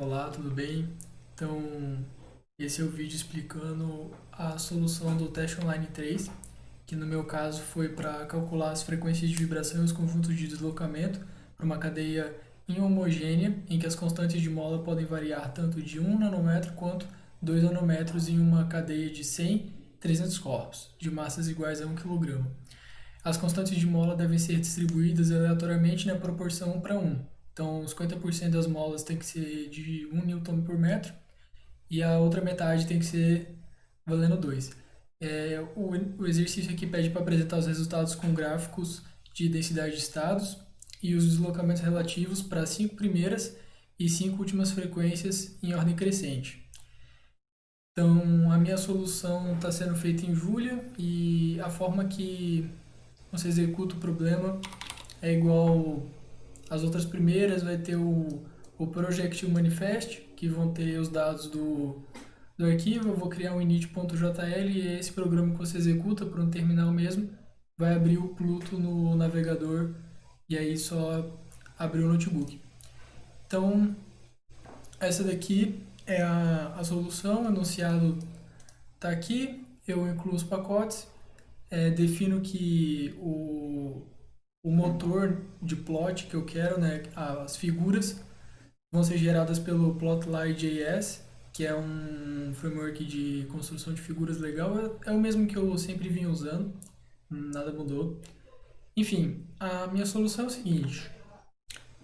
Olá, tudo bem? Então, esse é o vídeo explicando a solução do teste online 3, que no meu caso foi para calcular as frequências de vibração e os conjuntos de deslocamento para uma cadeia inhomogênea, em que as constantes de mola podem variar tanto de 1 nanômetro quanto 2 nanômetros em uma cadeia de 100, 300 corpos, de massas iguais a 1 quilograma. As constantes de mola devem ser distribuídas aleatoriamente na proporção 1 para 1. Então, 50% das molas tem que ser de 1 Newton por metro e a outra metade tem que ser valendo 2. O exercício aqui pede para apresentar os resultados com gráficos de densidade de estados e os deslocamentos relativos para as 5 primeiras e 5 últimas frequências em ordem crescente. Então, a minha solução está sendo feita em Julia e a forma que você executa o problema é igual às outras primeiras, vai ter o Project Manifest, que vão ter os dados do arquivo, eu vou criar um init.jl e esse programa que você executa por um terminal mesmo, vai abrir o Pluto no navegador e aí só abrir o notebook. Então, essa daqui é a solução, o enunciado está aqui, eu incluo os pacotes, defino que o motor de plot que eu quero, né, as figuras, vão ser geradas pelo Plotly.js, que é um framework de construção de figuras legal. É o mesmo que eu sempre vim usando, nada mudou. Enfim, a minha solução é o seguinte.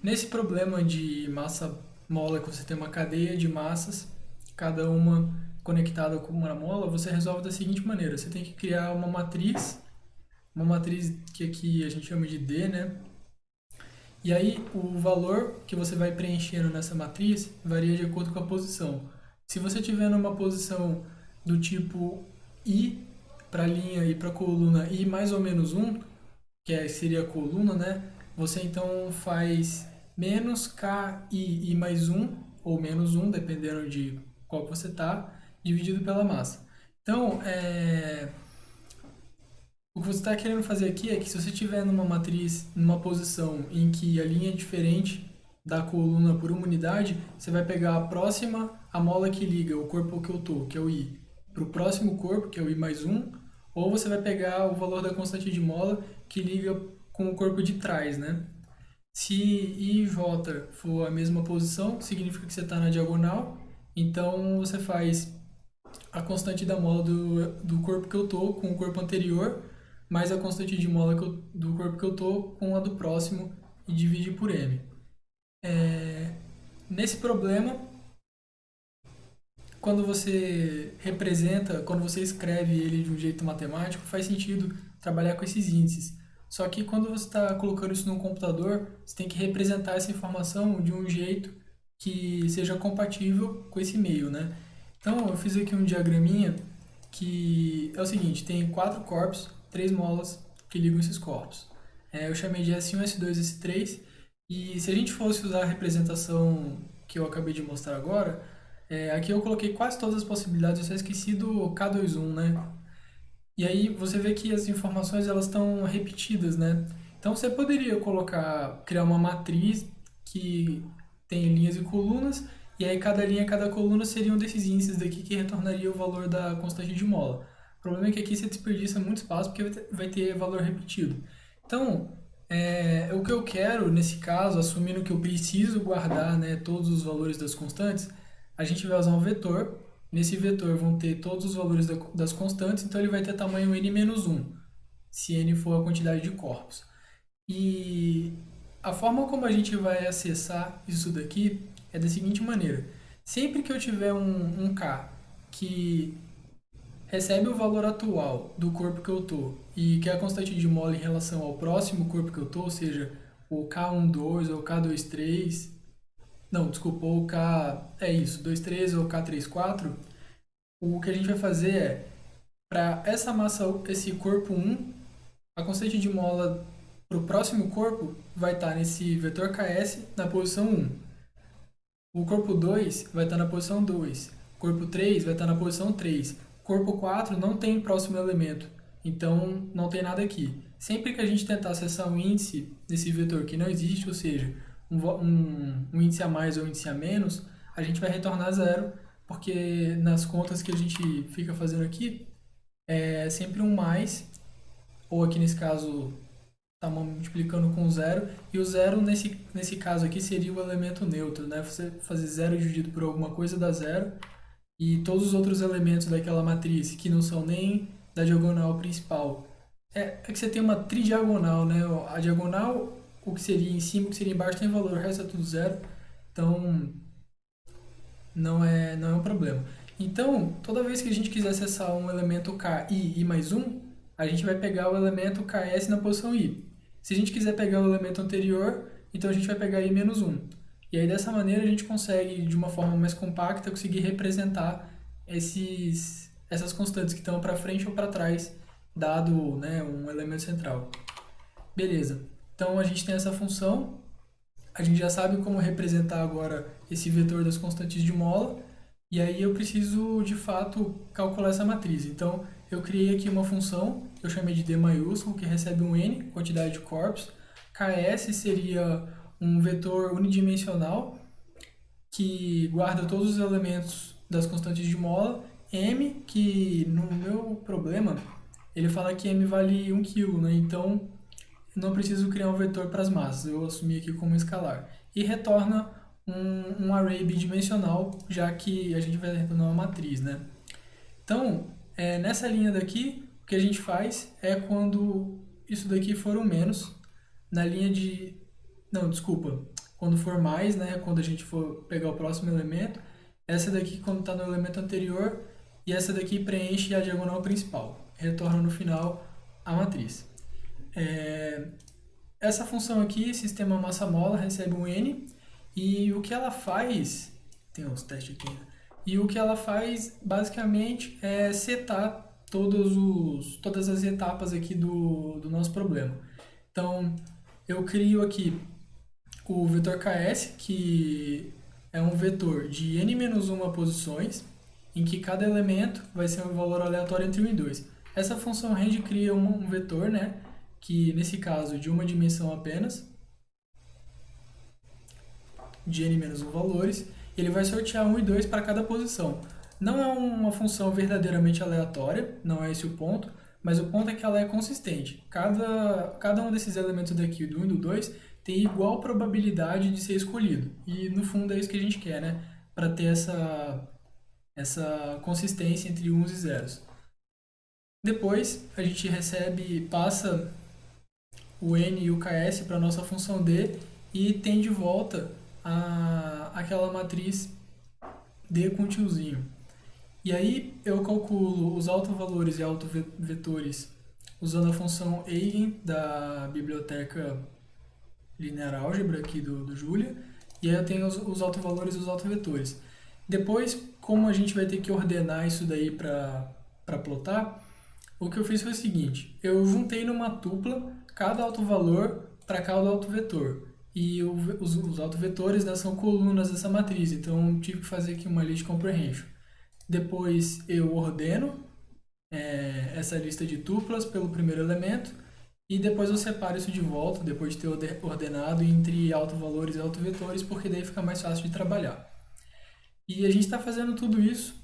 Nesse problema de massa-mola, que você tem uma cadeia de massas, cada uma conectada com uma mola, você resolve da seguinte maneira. Você tem que criar uma matriz que aqui a gente chama de D, né? E aí o valor que você vai preenchendo nessa matriz varia de acordo com a posição. Se você tiver numa posição do tipo I para a linha e para a coluna I mais ou menos 1, seria a coluna, né? Você então faz menos KI mais 1, ou menos 1, dependendo de qual você está, dividido pela massa. Então, o que você está querendo fazer aqui é que se você estiver numa matriz, numa posição em que a linha é diferente da coluna por uma unidade, você vai pegar a próxima, a mola que liga o corpo que eu tô, que é o I, para o próximo corpo, que é o I mais 1, ou você vai pegar o valor da constante de mola que liga com o corpo de trás, né? Se I e J for a mesma posição, significa que você está na diagonal, então você faz a constante da mola do corpo que eu tô com o corpo anterior, mais a constante de mola do corpo que eu tô com a do próximo e divide por m. Nesse problema, quando você representa, quando você escreve ele de um jeito matemático, faz sentido trabalhar com esses índices. Só que quando você está colocando isso num computador, você tem que representar essa informação de um jeito que seja compatível com esse meio, né? Então, eu fiz aqui um diagraminha que é o seguinte, tem 4 corpos, 3 molas que ligam esses corpos. Eu chamei de S1, S2, S3, e se a gente fosse usar a representação que eu acabei de mostrar agora, aqui eu coloquei quase todas as possibilidades, eu só esqueci do K21, né? E aí você vê que as informações elas estão repetidas, né? Então você poderia criar uma matriz que tem linhas e colunas, e aí cada linha e cada coluna seriam desses índices daqui que retornaria o valor da constante de mola. O problema é que aqui você desperdiça muito espaço porque vai ter valor repetido. Então, o que eu quero nesse caso, assumindo que eu preciso guardar, né, todos os valores das constantes, a gente vai usar um vetor. Nesse vetor vão ter todos os valores das constantes, então ele vai ter tamanho n menos 1, se n for a quantidade de corpos. E a forma como a gente vai acessar isso daqui é da seguinte maneira. Sempre que eu tiver um K que recebe o valor atual do corpo que eu tô e que é a constante de mola em relação ao próximo corpo que eu tô, ou seja, o K12 ou K23, não, desculpa, o K, é isso, 23 ou K34, o que a gente vai fazer para essa massa, esse corpo 1, a constante de mola para o próximo corpo vai estar nesse vetor KS na posição 1. O corpo 2 vai estar na posição 2. O corpo 3 vai estar na posição 3. O corpo 4 não tem próximo elemento, então não tem nada aqui. Sempre que a gente tentar acessar um índice desse vetor que não existe, ou seja, um índice a mais ou um índice a menos, a gente vai retornar zero, porque nas contas que a gente fica fazendo aqui, é sempre um mais, ou aqui nesse caso está multiplicando com zero, e o zero nesse caso aqui seria o elemento neutro, né? Você fazer zero dividido por alguma coisa dá zero, e todos os outros elementos daquela matriz que não são nem da diagonal principal. É que você tem uma tridiagonal, né? A diagonal, o que seria em cima, o que seria embaixo tem valor, o resto é tudo zero, então não é um problema. Então, toda vez que a gente quiser acessar um elemento k i mais um, a gente vai pegar o elemento ks na posição i. Se a gente quiser pegar o elemento anterior, então a gente vai pegar i menos um. E aí dessa maneira a gente consegue, de uma forma mais compacta, conseguir representar essas constantes que estão para frente ou para trás, dado, né, um elemento central. Beleza. Então a gente tem essa função, a gente já sabe como representar agora esse vetor das constantes de mola, e aí eu preciso, de fato, calcular essa matriz. Então, eu criei aqui uma função, eu chamei de D maiúsculo, que recebe um N, quantidade de corpos. KS seria um vetor unidimensional, que guarda todos os elementos das constantes de mola. M, que no meu problema, ele fala que M vale 1 kg, né? Então, não preciso criar um vetor para as massas, eu assumi aqui como escalar. E retorna um array bidimensional, já que a gente vai retornar uma matriz, né? Então, nessa linha daqui, o que a gente faz é quando isso daqui for um menos, na linha de... Não, desculpa. Quando for mais, né? Quando a gente for pegar o próximo elemento, essa daqui quando está no elemento anterior, e essa daqui preenche a diagonal principal. Retorna no final a matriz. Essa função aqui, sistema massa-mola, recebe um N, e o que ela faz, tem uns testes aqui, né? E o que ela faz, basicamente, é setar todas as etapas aqui do nosso problema. Então, eu crio aqui o vetor KS, que é um vetor de n-1 posições, em que cada elemento vai ser um valor aleatório entre 1 e 2. Essa função range cria um vetor, né, que nesse caso de uma dimensão apenas, de n-1 valores, ele vai sortear 1 e 2 para cada posição. Não é uma função verdadeiramente aleatória, não é esse o ponto, mas o ponto é que ela é consistente. Cada um desses elementos daqui, do 1 e do 2, tem igual probabilidade de ser escolhido. E no fundo é isso que a gente quer, né? Para ter essa consistência entre uns e zeros. Depois a gente passa o n e o ks para a nossa função d e tem de volta aquela matriz D com tiozinho. E aí eu calculo os autovalores e autovetores usando a função eigen da biblioteca linear álgebra aqui do Julia. E aí eu tenho os autovalores e os autovetores. Depois, como a gente vai ter que ordenar isso daí para plotar, o que eu fiz foi o seguinte: eu juntei numa tupla cada autovalor para cada autovetor. E os autovetores, né, são colunas dessa matriz, então eu tive que fazer aqui uma list comprehension. Depois eu ordeno essa lista de tuplas pelo primeiro elemento, e depois eu separo isso de volta, depois de ter ordenado entre autovalores e autovetores, porque daí fica mais fácil de trabalhar. E a gente está fazendo tudo isso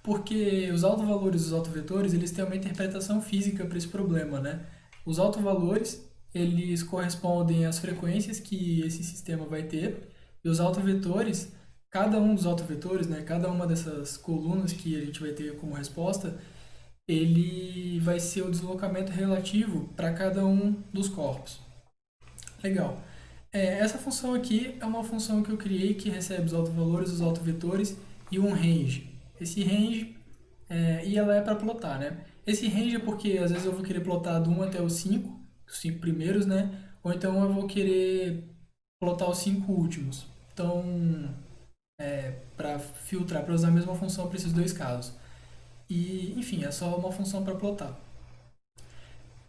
porque os autovalores e os autovetores, eles têm uma interpretação física para esse problema, né? Os autovalores, eles correspondem às frequências que esse sistema vai ter, e os autovetores, cada um dos autovetores, né, cada uma dessas colunas que a gente vai ter como resposta, ele vai ser o deslocamento relativo para cada um dos corpos. Legal. Essa função aqui é uma função que eu criei que recebe os autovalores, os autovetores e um range. Esse range, e ela é para plotar, né? Esse range é porque às vezes eu vou querer plotar do 1 até o 5, os 5 primeiros, né? Ou então eu vou querer plotar os 5 últimos. Então, para filtrar, para usar a mesma função para esses dois casos. E, enfim, é só uma função para plotar.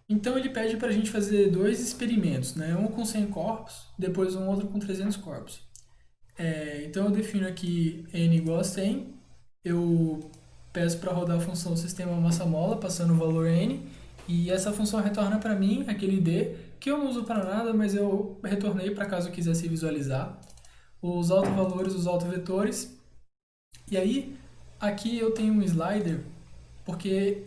Então ele pede para a gente fazer dois experimentos, né? Um com 100 corpos, depois um outro com 300 corpos. Então eu defino aqui n igual a 100, eu peço para rodar a função sistema massa-mola, passando o valor n, e essa função retorna para mim aquele d, que eu não uso para nada, mas eu retornei para caso eu quisesse visualizar. os autovalores, os autovetores. E aí, aqui eu tenho um slider, porque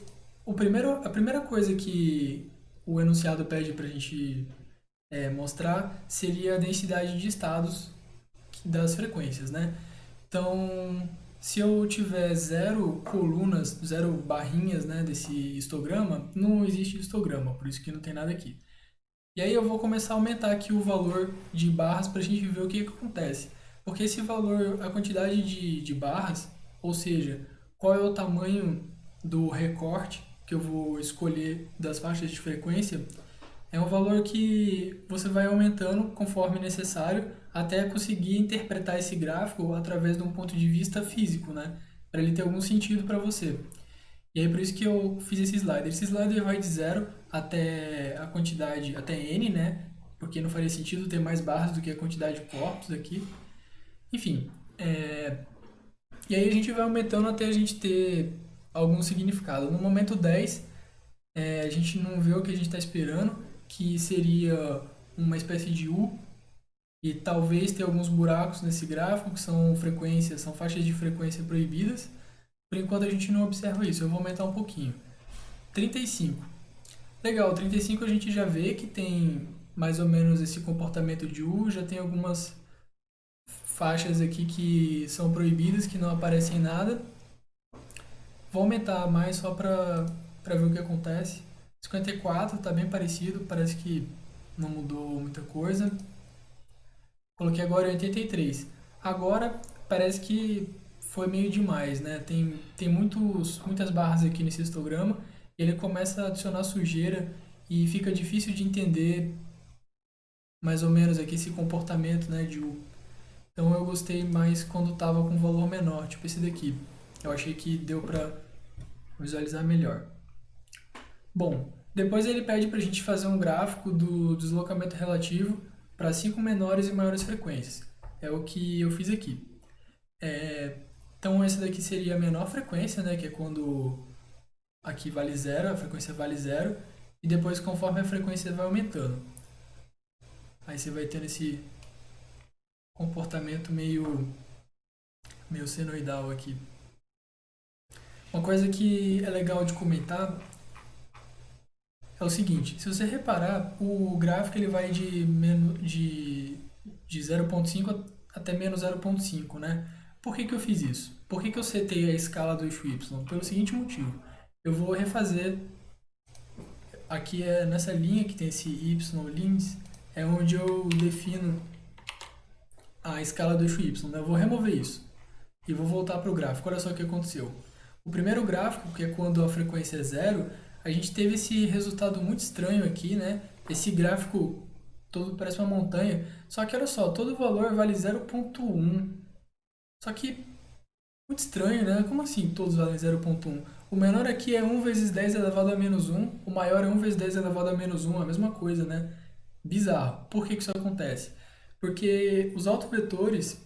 a primeira coisa que o enunciado pede para a gente mostrar seria a densidade de estados das frequências, né? Então, se eu tiver zero colunas, zero barrinhas, né, desse histograma, não existe histograma, por isso que não tem nada aqui. E aí eu vou começar a aumentar aqui o valor de barras para a gente ver o que acontece. Porque esse valor, a quantidade de barras, ou seja, qual é o tamanho do recorte que eu vou escolher das faixas de frequência, é um valor que você vai aumentando conforme necessário até conseguir interpretar esse gráfico através de um ponto de vista físico, né? Para ele ter algum sentido para você. E aí por isso que eu fiz esse slider. Esse slider vai de zero até a quantidade, até n, né? Porque não faria sentido ter mais barras do que a quantidade de corpos aqui. Enfim, e aí a gente vai aumentando até a gente ter algum significado. No momento 10, a gente não vê o que a gente está esperando, que seria uma espécie de U, e talvez ter alguns buracos nesse gráfico, que são frequências, são faixas de frequência proibidas. Por enquanto a gente não observa isso, eu vou aumentar um pouquinho. 35. Legal, 35 a gente já vê que tem mais ou menos esse comportamento de U, já tem algumas faixas aqui que são proibidas, que não aparecem em nada. Vou aumentar mais só para ver o que acontece. 54 está bem parecido, parece que não mudou muita coisa. Coloquei agora 83. Agora parece que foi meio demais, né? Tem muitas barras aqui nesse histograma e ele começa a adicionar sujeira e fica difícil de entender mais ou menos aqui esse comportamento, né, de U. Então eu gostei mais quando estava com um valor menor, tipo esse daqui. Eu achei que deu para visualizar melhor. Bom, depois ele pede para a gente fazer um gráfico do deslocamento relativo para 5 menores e maiores frequências. É o que eu fiz aqui. Então essa daqui seria a menor frequência, né, que é quando aqui vale zero, a frequência vale zero, e depois conforme a frequência vai aumentando. Aí você vai tendo esse comportamento meio senoidal aqui. Uma coisa que é legal de comentar é o seguinte, se você reparar, o gráfico ele vai de 0,5 até menos 0,5, né? Por que eu fiz isso? Por que eu setei a escala do eixo Y? Pelo seguinte motivo, eu vou refazer, aqui nessa linha que tem esse Y lins, é onde eu defino a escala do eixo Y, né? Eu vou remover isso e vou voltar para o gráfico. Olha só o que aconteceu. O primeiro gráfico, que é quando a frequência é zero, a gente teve esse resultado muito estranho aqui, né? Esse gráfico todo parece uma montanha. Só que olha só, todo valor vale 0,1. Só que muito estranho, né? Como assim todos valem 0,1? O menor aqui é 1 vezes 10 elevado a menos 1. O maior é 1 vezes 10 elevado a menos 1. A mesma coisa, né? Bizarro. Por que isso acontece? Porque os autovetores,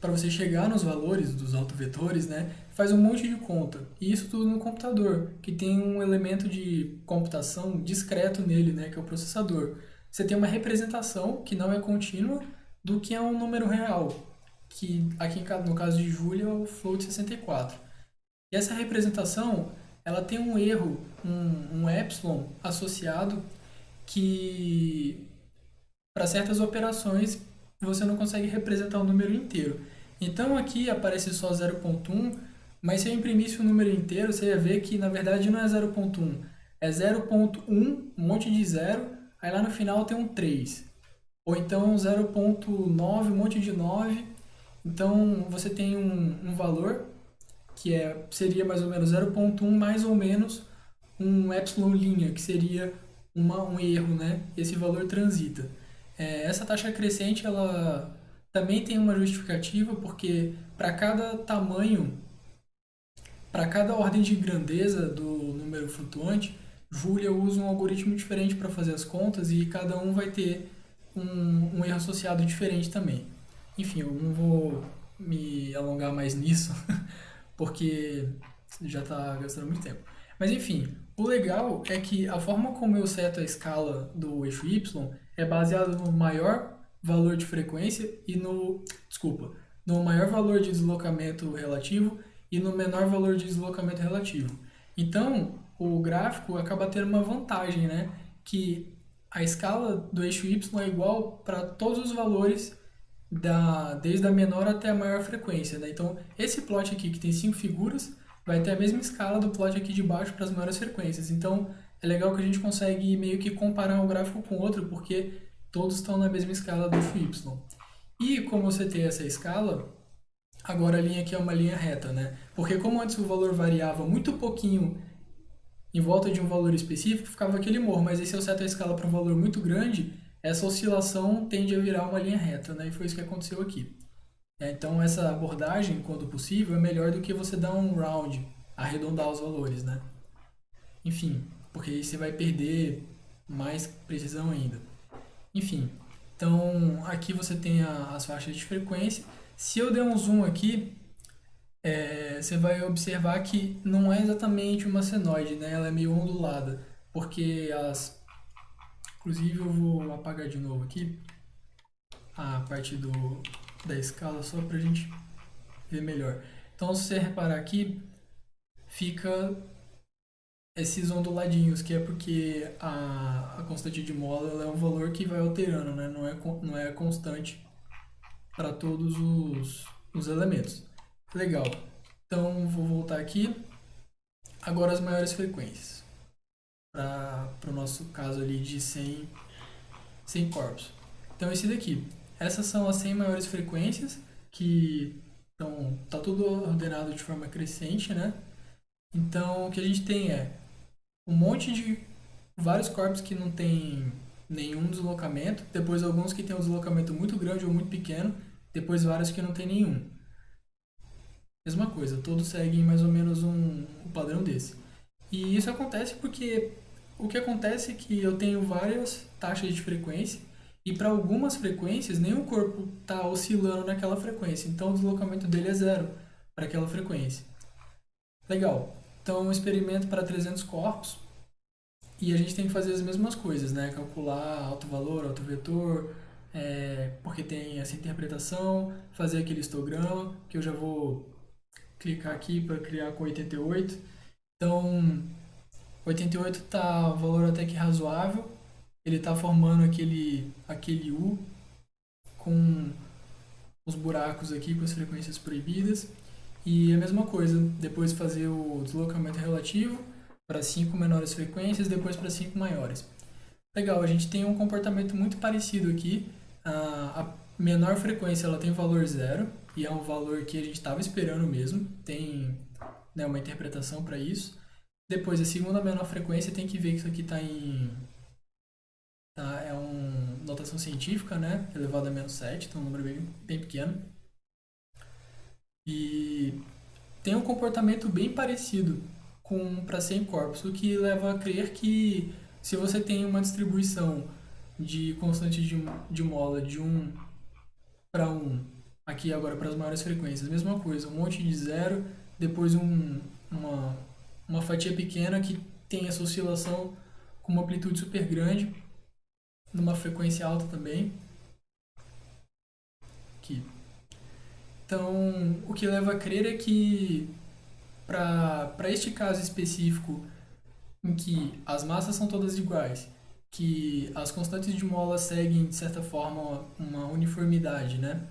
para você chegar nos valores dos autovetores, né, faz um monte de conta. E isso tudo no computador, que tem um elemento de computação discreto nele, né, que é o processador. Você tem uma representação que não é contínua do que é um número real, que aqui no caso de Julia é o float 64. E essa representação, ela tem um erro, um epsilon associado que para certas operações você não consegue representar o número inteiro. Então aqui aparece só 0,1, mas se eu imprimisse o número inteiro, você ia ver que na verdade não é 0,1, é 0,1, um monte de zero, aí lá no final tem um 3. Ou então 0,9, um monte de 9. Então você tem um valor que seria mais ou menos 0,1 mais ou menos um epsilon linha, que seria um erro, né? Esse valor transita. Essa taxa crescente ela também tem uma justificativa, porque para cada tamanho, para cada ordem de grandeza do número flutuante, Julia usa um algoritmo diferente para fazer as contas e cada um vai ter um erro associado diferente também. Enfim, eu não vou me alongar mais nisso, porque já está gastando muito tempo. Mas enfim, o legal é que a forma como eu seto a escala do eixo Y é baseada no maior valor de frequência e no maior valor de deslocamento relativo e no menor valor de deslocamento relativo. Então, o gráfico acaba tendo uma vantagem, né? Que a escala do eixo y é igual para todos os valores desde a menor até a maior frequência, né? Então, esse plot aqui que tem 5 figuras vai ter a mesma escala do plot aqui de baixo para as maiores frequências. Então, é legal que a gente consegue meio que comparar um gráfico com o outro, porque todos estão na mesma escala do eixo y. E como você tem essa escala, agora a linha aqui é uma linha reta, né? Porque como antes o valor variava muito pouquinho em volta de um valor específico, ficava aquele morro, mas aí se eu seto a escala para um valor muito grande, essa oscilação tende a virar uma linha reta, né? E foi isso que aconteceu aqui. Então essa abordagem, quando possível, é melhor do que você dar um round, arredondar os valores, né? Enfim, porque aí você vai perder mais precisão ainda. Enfim, então aqui você tem as faixas de frequência. Se eu der um zoom aqui, você vai observar que não é exatamente uma senoide, né? Ela é meio ondulada, porque inclusive eu vou apagar de novo aqui a parte da escala só para a gente ver melhor. Então, se você reparar aqui, fica esses onduladinhos, que é porque a constante de mola ela é um valor que vai alterando, né? Não é constante para todos os elementos. Legal. Então, vou voltar aqui. Agora as maiores frequências. Para o nosso caso ali de 100 corpos. Então, esse daqui. Essas são as 100 maiores frequências, que tá tudo ordenado de forma crescente, né? Então, o que a gente tem é um monte de vários corpos que não tem nenhum deslocamento, depois alguns que tem um deslocamento muito grande ou muito pequeno, depois vários que não tem nenhum. Mesma coisa, todos seguem mais ou menos um padrão desse. E isso acontece porque o que acontece é que eu tenho várias taxas de frequência e para algumas frequências nenhum corpo está oscilando naquela frequência, então o deslocamento dele é zero para aquela frequência. Legal, então um experimento para 300 corpos e a gente tem que fazer as mesmas coisas, né? Calcular alto valor, alto vetor, porque tem essa interpretação, fazer aquele histograma, que eu já vou clicar aqui para criar com 88. Então, 88 está um valor até que razoável, ele está formando aquele U com os buracos aqui, com as frequências proibidas. E a mesma coisa, depois fazer o deslocamento relativo para 5 menores frequências, depois para 5 maiores. Legal, a gente tem um comportamento muito parecido aqui. A menor frequência ela tem valor zero, e é um valor que a gente estava esperando mesmo, tem, né, uma interpretação para isso. Depois, a segunda menor frequência tem que ver que isso aqui está é uma notação científica, né, elevado a menos 7, então é um número bem pequeno. E tem um comportamento bem parecido para 100 corpos, o que leva a crer que se você tem uma distribuição de constante de mola de 1 para 1, aqui agora para as maiores frequências, mesma coisa, um monte de zero, depois uma fatia pequena que tem essa oscilação com uma amplitude super grande, numa frequência alta também. Aqui. Então, o que leva a crer é que para este caso específico, em que as massas são todas iguais, que as constantes de mola seguem, de certa forma, uma uniformidade, né?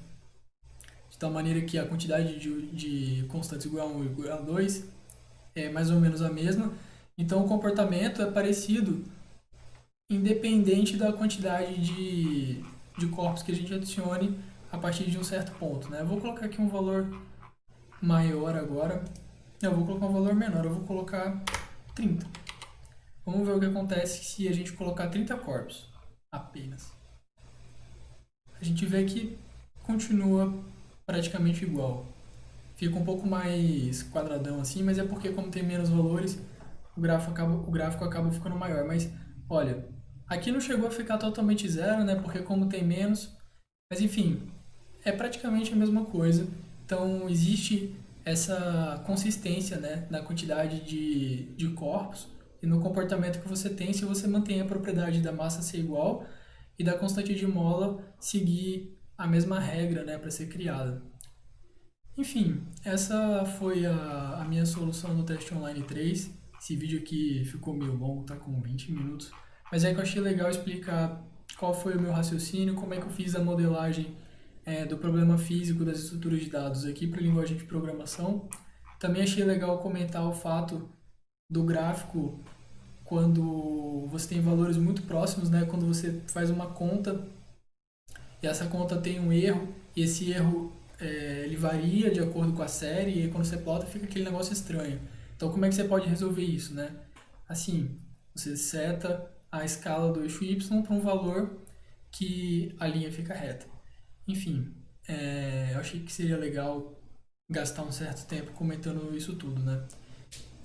De tal maneira que a quantidade de constantes igual a 1 e igual a 2 é mais ou menos a mesma. Então, o comportamento é parecido, independente da quantidade de corpos que a gente adicione a partir de um certo ponto, né? Eu vou colocar aqui um valor maior agora. Eu vou colocar um valor menor, eu vou colocar 30. Vamos ver o que acontece se a gente colocar 30 corpos apenas. A gente vê que continua praticamente igual. Fica um pouco mais quadradão assim, mas é porque como tem menos valores, o gráfico acaba ficando maior. Mas, olha, aqui não chegou a ficar totalmente zero, né? Porque como tem menos... Mas, enfim, é praticamente a mesma coisa. Então, existe essa consistência, né, na quantidade de corpos e no comportamento que você tem se você mantém a propriedade da massa ser igual e da constante de mola seguir a mesma regra, né, para ser criada. Enfim, essa foi a minha solução no teste online 3. Esse vídeo aqui ficou meio longo, tá com 20 minutos, mas é que eu achei legal explicar qual foi o meu raciocínio, como é que eu fiz a modelagem do problema físico das estruturas de dados aqui para linguagem de programação. Também achei legal comentar o fato do gráfico quando você tem valores muito próximos, né? Quando você faz uma conta e essa conta tem um erro, e esse erro ele varia de acordo com a série, e aí quando você plota fica aquele negócio estranho. Então, como é que você pode resolver isso, né? Assim, você seta a escala do eixo y para um valor que a linha fica reta. Enfim, eu achei que seria legal gastar um certo tempo comentando isso tudo, né?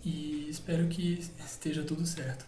E espero que esteja tudo certo.